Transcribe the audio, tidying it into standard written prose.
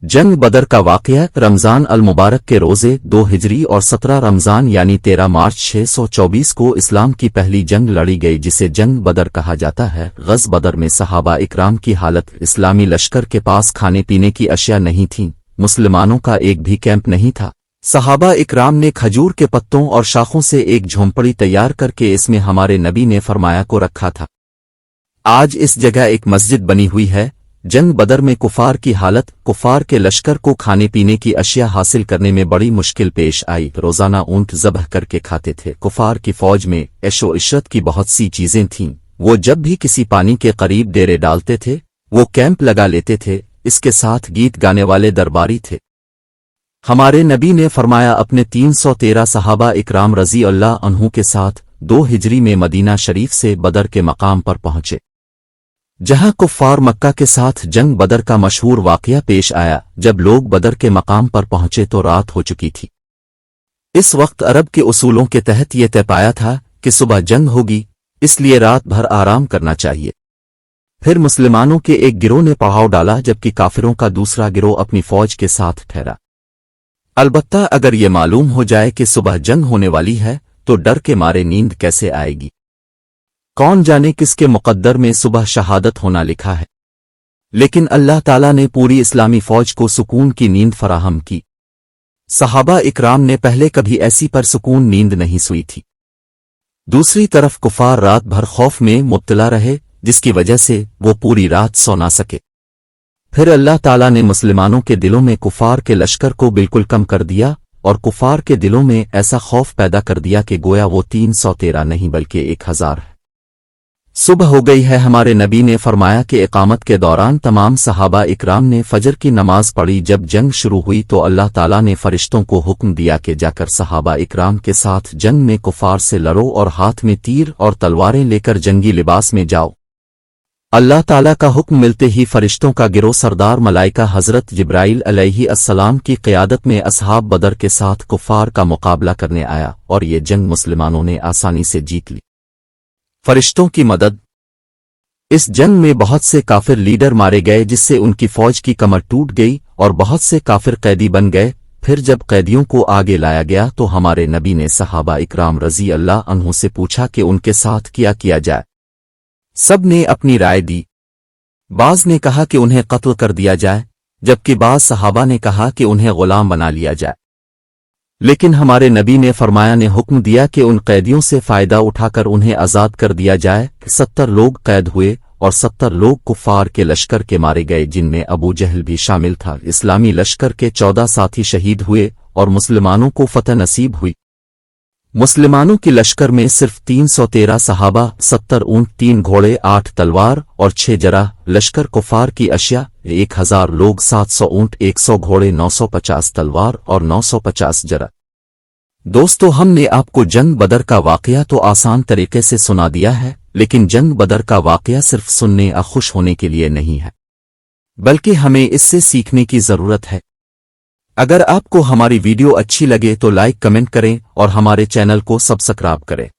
जंग बदर का वाक़या रमज़ान अल मुबारक के रोज़े 2 हिजरी और 17 रमज़ान यानी 13 मार्च 624 को इस्लाम की पहली जंग लड़ी गई जिसे जंग बदर कहा जाता है। गज़ बदर में सहाबा इकराम की हालत, इस्लामी लश्कर के पास खाने पीने की अशिया नहीं थीं, मुसलमानों का एक भी कैंप नहीं था। सहाबा इकराम ने खजूर के पत्तों और शाखों से एक झोंपड़ी तैयार करके इसमें हमारे नबी ने फरमाया को रखा था। आज इस जगह एक मस्जिद बनी हुई है। जंग बदर में कुफार की हालत, कुफार के लश्कर को खाने पीने की अशिया हासिल करने में बड़ी मुश्किल पेश आई। रोजाना ऊंट ज़बह करके खाते थे। कुफार की फौज में ऐशो इशरत की बहुत सी चीजें थीं। वो जब भी किसी पानी के करीब डेरे डालते थे वो कैंप लगा लेते थे। इसके साथ गीत गाने वाले दरबारी थे। हमारे नबी ने फरमाया अपने 313 सहाबा इकराम रज़ी अल्लाह अन्हु के साथ 2 हिजरी में मदीना शरीफ से बदर के मकाम पर पहुंचे, जहां कुफ्फार मक्का के साथ जंग बदर का मशहूर वाक़या पेश आया। जब लोग बदर के मकाम पर पहुंचे तो रात हो चुकी थी। इस वक्त अरब के उसूलों के तहत यह तय पाया था कि सुबह जंग होगी, इसलिए रात भर आराम करना चाहिए। फिर मुसलमानों के एक गिरोह ने पड़ाव डाला जबकि काफिरों का दूसरा गिरोह अपनी फौज के साथ ठहरा। अलबत्ता अगर ये मालूम हो जाए कि सुबह जंग होने वाली है तो डर के मारे नींद कैसे आएगी। कौन जाने किसके मुक़द्दर में सुबह शहादत होना लिखा है। लेकिन अल्लाह ताला ने पूरी इस्लामी फौज को सुकून की नींद फराहम की। सहाबा इकराम ने पहले कभी ऐसी परसुकून नींद नहीं सोई थी। दूसरी तरफ कुफार रात भर खौफ में मुब्तला रहे, जिसकी वजह से वो पूरी रात सो ना सके। फिर अल्लाह ताला ने मुसलमानों के दिलों में कुफार के लश्कर को बिल्कुल कम कर दिया और कुफार के दिलों में ऐसा खौफ पैदा कर दिया कि गोया वो 313 नहीं बल्कि 1000 है। सुबह हो गई है। हमारे नबी ने फरमाया कि इकामत के दौरान तमाम सहाबा इकराम ने फजर की नमाज पढ़ी। जब जंग शुरू हुई तो अल्लाह ताला ने फरिश्तों को हुक्म दिया कि जाकर सहाबा इकराम के साथ जंग में कुफार से लड़ो और हाथ में तीर और तलवारें लेकर जंगी लिबास में जाओ। अल्लाह ताला का हुक्म मिलते ही फरिश्तों का गिरोह सरदार मलाइका हजरत जिब्राइल अलैहिस्सलाम की क़यादत में असहाब बदर के साथ कुफार का मुकाबला करने आया और ये जंग मुसलमानों ने आसानी से जीत ली। फरिश्तों की मदद। इस जंग में बहुत से काफिर लीडर मारे गए जिससे उनकी फौज की कमर टूट गई और बहुत से काफिर कैदी बन गए। फिर जब कैदियों को आगे लाया गया तो हमारे नबी ने सहाबा इकराम रज़ी अल्लाह अन्हु से पूछा कि उनके साथ क्या किया जाए। सब ने अपनी राय दी। बाज ने कहा कि उन्हें कत्ल कर दिया जाए, जबकि बाज सहाबा ने कहा कि उन्हें गुलाम बना लिया जाए। लेकिन हमारे नबी ने फरमाया ने हुक्म दिया कि उन कैदियों से फायदा उठाकर उन्हें आज़ाद कर दिया जाए। 70 लोग कैद हुए और 70 लोग कुफ्फार के लश्कर के मारे गए, जिनमें अबू जहल भी शामिल था। इस्लामी लश्कर के 14 साथी शहीद हुए और मुसलमानों को फतह नसीब हुई। मुसलमानों की लश्कर में सिर्फ 313 सहाबा, 70 ऊंट, 3 घोड़े, 8 तलवार और 6 जरा। लश्कर कुफार की अशिया 1000 लोग, 700 ऊंट, 100 घोड़े, 950 तलवार और 950 जरा। दोस्तों, हमने आपको जंग बदर का वाक़या तो आसान तरीके से सुना दिया है, लेकिन जंग बदर का वाक़या सिर्फ सुनने या खुश होने के लिए नहीं है, बल्कि हमें इससे सीखने की ज़रूरत है। अगर आपको हमारी वीडियो अच्छी लगे तो लाइक, कमेंट करें और हमारे चैनल को सब्सक्राइब करें।